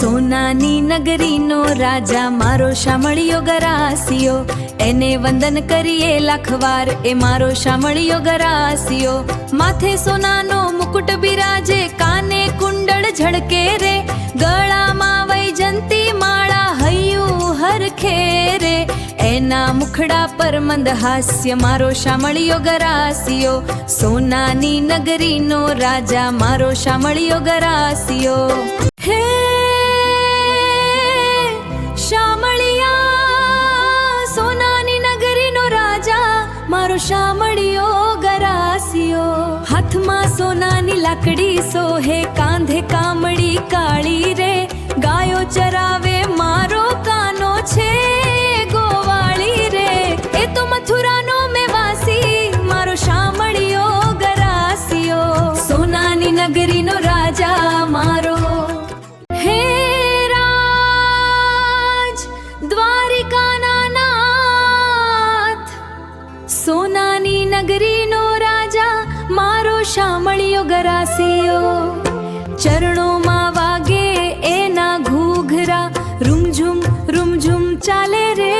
સોનાની નગરીનો રાજા મારો શામળિયો ગરાસિયો, એને વંદન કરીએ લાખવાર એ મારો શામળિયો ગરાસિયો. માથે સોનાનો મુકુટ બિરાજે, કાને કુંડળ ઝળકે રે, ગળામાં વૈજંતી માળા હૈયું હરખે રે. એના મુખડા પર મંદ હાસ્ય મારો શામળિયો ગરાસિયો, સોનાની નગરીનો રાજા મારો શામળિયો ગરાસિયો. હે શામળિયા સોનાની નગરીનો રાજા મારો શામળિયો ગરાસિયો. હાથમાં સોનાની લાકડી સોહે, કાંધે કામડી કાળી રે, ગાયો ચરાવે મારો કાનો છે ગોવાળી રે. એ તો મથુરાનો મેવાસી મારો શામળિયો ગરાસિયો, સોનાની નગરીનો રાજા મારો. હે રાજ દ્વારિકાના નાથ, સોનાની નગરીનો રાજા મારો શામળિયો ગરાસિયો. ચરણોમાં વાગે એના ઘૂઘરા, રૂમઝુમ ચાલે રે,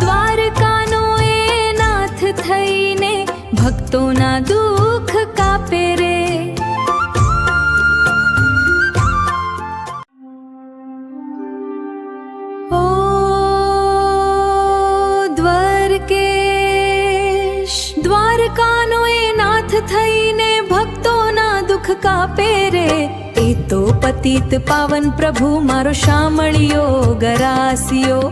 દ્વારકાનો એ નાથ થઈને ભક્તોના દુઃખ કાપે રે. ઓ દ્વારકેશ, દ્વારકાનો એ નાથ થઈને ભક્તોના દુઃખ કાપે રે. એ તો પતિત પાવન પ્રભુ મારો શામળિયો ગરાસિયો,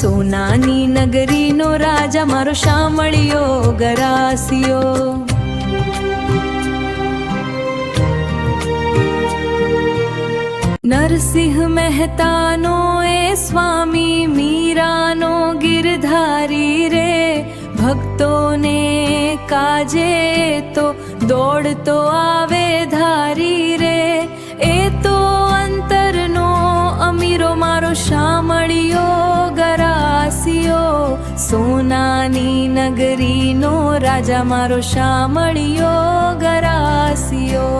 સોનાની નગરીનો રાજા મારો શામળિયો ગરાસિયો. નરસિંહ મહેતાનો એ સ્વામી, મીરાનો ગિરધારી રે, ભક્તોને કાજે તો દોડતો આવે ધારી રે. એ તો અંતરનો અમીરો મારો શામળિયો ગરાસિયો, સોનાની નગરીનો રાજા મારો શામળિયો ગરાસિયો.